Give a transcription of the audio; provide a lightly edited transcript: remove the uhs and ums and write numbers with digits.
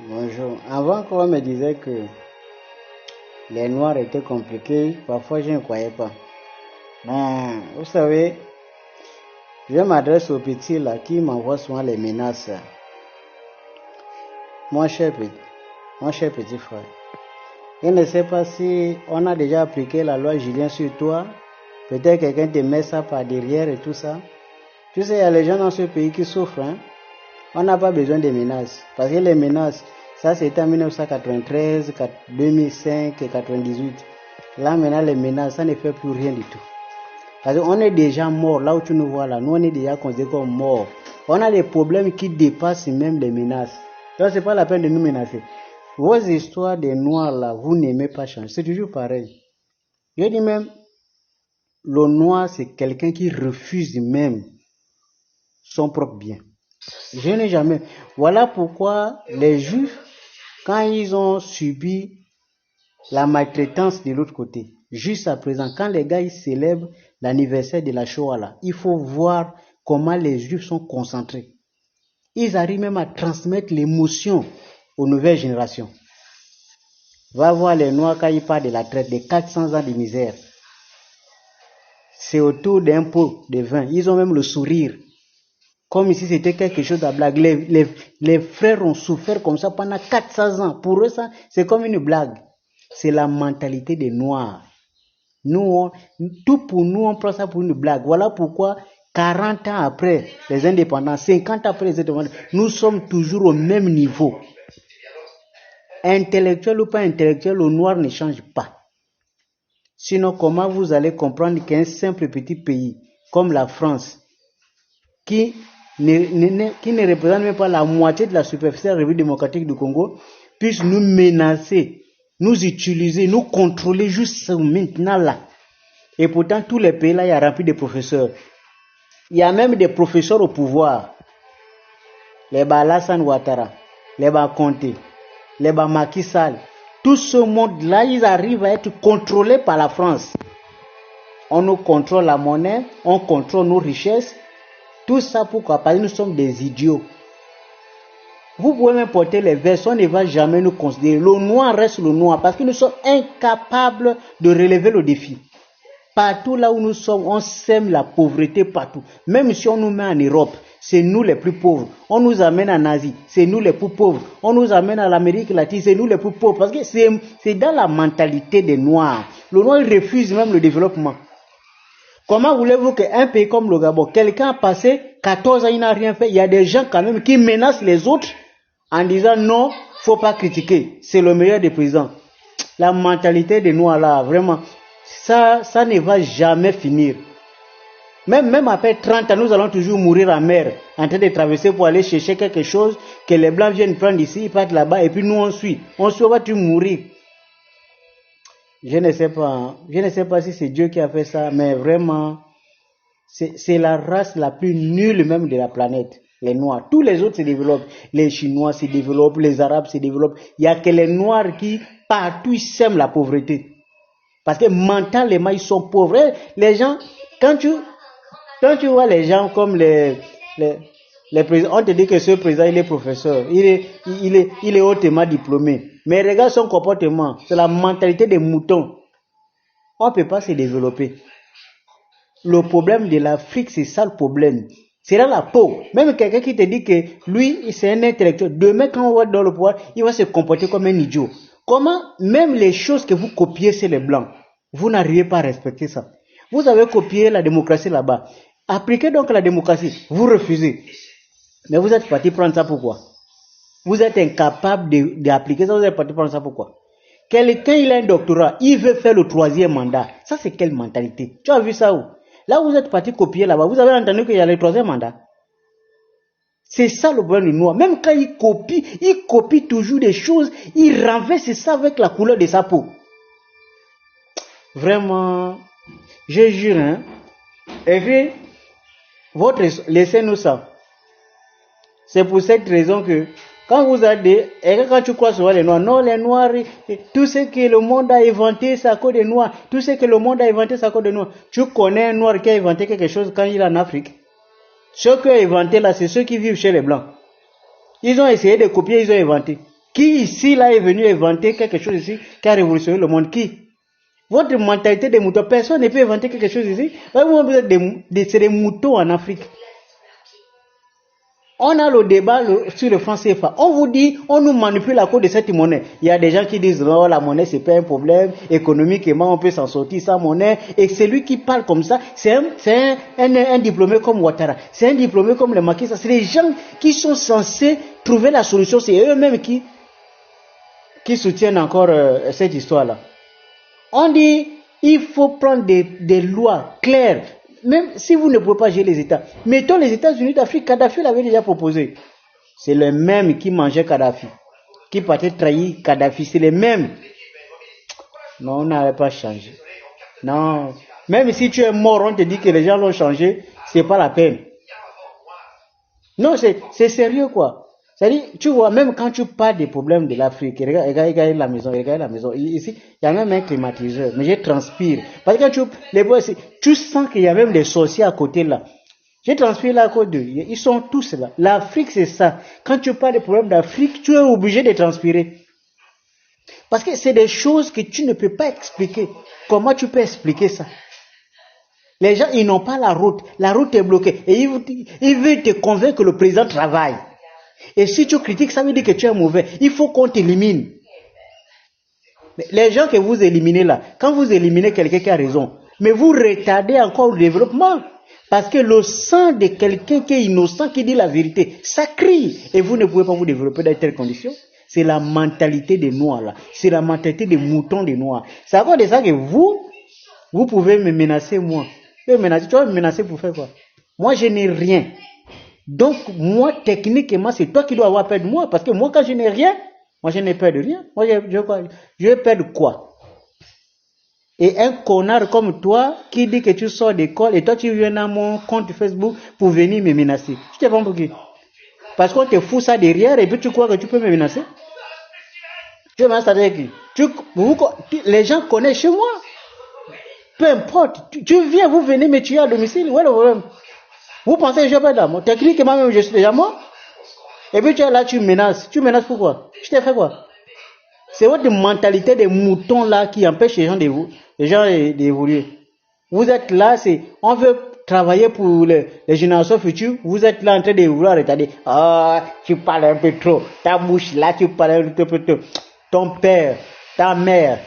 Bonjour. Avant qu'on me disait que les noirs étaient compliqués, parfois je ne croyais pas. Mais vous savez, je m'adresse aux petits là qui m'envoient souvent les menaces. Mon cher petit frère, je ne sais pas si on a déjà appliqué la loi Julien sur toi. Peut-être quelqu'un te met ça par derrière et tout ça. Tu sais, il y a les gens dans ce pays qui souffrent. On n'a pas besoin de menaces. Parce que les menaces, ça c'était en 1993, 2005 et 98. Là maintenant les menaces, ça ne fait plus rien du tout. Parce qu'on est déjà mort, là où tu nous vois là, nous on est déjà considérés comme morts. On a des problèmes qui dépassent même les menaces. Donc c'est pas la peine de nous menacer. Vos histoires des noirs là, vous n'aimez pas changer. C'est toujours pareil. Je dis même, le noir c'est quelqu'un qui refuse même son propre bien. Je n'ai jamais. Voilà pourquoi les juifs, quand ils ont subi la maltraitance de l'autre côté, juste à présent, quand les gars ils célèbrent l'anniversaire de la Shoah là, il faut voir comment les juifs sont concentrés. Ils arrivent même à transmettre l'émotion aux nouvelles générations. Va voir les noirs quand ils parlent de la traite, des 400 ans de misère. C'est autour d'un pot de vin. Ils ont même le sourire. Comme si c'était quelque chose à blague. Les frères ont souffert comme ça pendant 400 ans. Pour eux, ça, c'est comme une blague. C'est la mentalité des Noirs. Tout pour nous, on prend ça pour une blague. Voilà pourquoi, 40 ans après les indépendances, 50 ans après les indépendances, nous sommes toujours au même niveau. Intellectuel ou pas intellectuel, le noir ne change pas. Sinon, comment vous allez comprendre qu'un simple petit pays comme la France, qui ne représente même pas la moitié de la superficie de la République démocratique du Congo, puisse nous menacer, nous utiliser, nous contrôler juste maintenant là. Et pourtant, tous les pays là, il y a rempli de professeurs. Il y a même des professeurs au pouvoir. Les Alassane Ouattara, les Conté, les Macky Sall. Tout ce monde-là, ils arrivent à être contrôlés par la France. On nous contrôle la monnaie, on contrôle nos richesses. Tout ça pourquoi? Parce que nous sommes des idiots. Vous pouvez même porter les vestes, on ne va jamais nous considérer. Le noir reste le noir parce que nous sommes incapables de relever le défi. Partout là où nous sommes, on sème la pauvreté partout. Même si on nous met en Europe, c'est nous les plus pauvres. On nous amène en Asie, c'est nous les plus pauvres. On nous amène à l'Amérique latine, c'est nous les plus pauvres. Parce que c'est dans la mentalité des Noirs. Le Noir refuse même le développement. Comment voulez-vous qu'un pays comme le Gabon, quelqu'un a passé 14 ans, il n'a rien fait. Il y a des gens quand même qui menacent les autres en disant non, faut pas critiquer. C'est le meilleur des présidents. La mentalité des Noirs là, vraiment, ça ne va jamais finir. Même après 30 ans, nous allons toujours mourir en mer, en train de traverser pour aller chercher quelque chose que les Blancs viennent prendre ici, ils partent là-bas et puis nous on suit. On va toujours mourir. Je ne sais pas si c'est Dieu qui a fait ça, mais vraiment, c'est la race la plus nulle même de la planète, les Noirs. Tous les autres se développent. Les Chinois se développent, les Arabes se développent. Il n'y a que les Noirs qui, partout, ils sèment la pauvreté. Parce que mentalement, ils sont pauvres. Et les gens, quand tu vois les gens comme les présidents, on te dit que ce président, il est professeur, il est hautement diplômé. Mais regarde son comportement, c'est la mentalité des moutons. On ne peut pas se développer. Le problème de l'Afrique, c'est ça le problème. C'est dans la peau. Même quelqu'un qui te dit que lui, c'est un intellectuel. Demain, quand on va dans le pouvoir, il va se comporter comme un idiot. Comment, même les choses que vous copiez, c'est les blancs. Vous n'arrivez pas à respecter ça. Vous avez copié la démocratie là-bas. Appliquez donc la démocratie. Vous refusez. Mais vous êtes parti prendre ça pourquoi? Vous êtes incapable d'appliquer ça. Vous êtes parti prendre ça pourquoi? Quelqu'un, il a un doctorat. Il veut faire le 3e mandat. Ça, c'est quelle mentalité? Tu as vu ça où? Là, vous êtes parti copier là-bas. Vous avez entendu qu'il y a le 3e mandat. C'est ça le problème du noir. Même quand il copie toujours des choses. Il renverse ça avec la couleur de sa peau. Vraiment, je jure, Et puis, laissez-nous ça. C'est pour cette raison que, quand vous avez quand tu crois sur les Noirs, non, les Noirs, tout ce que le monde a inventé, c'est à cause des Noirs. Tout ce que le monde a inventé, c'est à cause des Noirs. Tu connais un Noir qui a inventé quelque chose quand il est en Afrique? Ceux qui ont inventé là, c'est ceux qui vivent chez les Blancs. Ils ont essayé de copier, ils ont inventé. Qui ici là est venu inventer quelque chose ici qui a révolutionné le monde? Qui? Votre mentalité des moutons, personne ne peut inventer quelque chose ici. Vous êtes c'est des moutons en Afrique. On a le débat sur le franc CFA. On vous dit, on nous manipule à cause de cette monnaie. Il y a des gens qui disent, non, la monnaie, c'est pas un problème. Économiquement, on peut s'en sortir sans monnaie. Et celui qui parle comme ça, c'est un diplômé comme Ouattara. C'est un diplômé comme le Macky Sall. C'est les gens qui sont censés trouver la solution. C'est eux-mêmes qui soutiennent encore cette histoire-là. On dit, il faut prendre des lois claires. Même si vous ne pouvez pas gérer les États, mettons les États-Unis d'Afrique. Kadhafi l'avait déjà proposé. C'est le même qui mangeait Kadhafi, qui partait trahir Kadhafi. C'est le même. Non, on n'avait pas changé. Non. Même si tu es mort, on te dit que les gens l'ont changé, c'est pas la peine. Non, c'est sérieux quoi. C'est-à-dire, tu vois, même quand tu parles des problèmes de l'Afrique, regarde la maison, ici, il y a même un climatiseur, mais je transpire. Parce que tu sens qu'il y a même des sorciers à côté là. Je transpire là à côté d'eux, ils sont tous là. L'Afrique, c'est ça. Quand tu parles des problèmes d'Afrique, tu es obligé de transpirer. Parce que c'est des choses que tu ne peux pas expliquer. Comment tu peux expliquer ça? Les gens, ils n'ont pas la route. La route est bloquée. Et ils veulent te convaincre que le président travaille. Et si tu critiques, ça veut dire que tu es mauvais. Il faut qu'on t'élimine. Les gens que vous éliminez là, quand vous éliminez quelqu'un qui a raison, mais vous retardez encore le développement. Parce que le sang de quelqu'un qui est innocent, qui dit la vérité, ça crie. Et vous ne pouvez pas vous développer dans telles conditions. C'est la mentalité des Noirs là. C'est la mentalité des moutons des Noirs. C'est à cause de ça que vous pouvez me menacer moi. Tu vas me menacer pour faire quoi? Moi, je n'ai rien. Donc, moi, techniquement, c'est toi qui dois avoir peur de moi. Parce que moi, quand je n'ai rien, moi, je n'ai peur de rien. Moi, je vais peur de quoi? Et un connard comme toi, qui dit que tu sors d'école, et toi, tu viens dans mon compte Facebook pour venir me menacer. Je te prends pour qui? Parce qu'on te fout ça derrière, et puis tu crois que tu peux me menacer? Tu veux m'installer avec qui? Les gens connaissent chez moi. Peu importe. Tu viens, vous venez me tuer à domicile. Où est le problème? Vous pensez que je vais pas être là? Moi, techniquement, même, je suis déjà mort. Et puis tu es là, tu menaces. Tu menaces pourquoi? Je t'ai fait quoi? C'est votre mentalité des moutons là qui empêche les gens d'évoluer. Vous êtes là, on veut travailler pour les générations futures. Vous êtes là en train de vouloir retarder. Ah, tu parles un peu trop. Ta bouche là, tu parles un peu trop. Ton père, ta mère,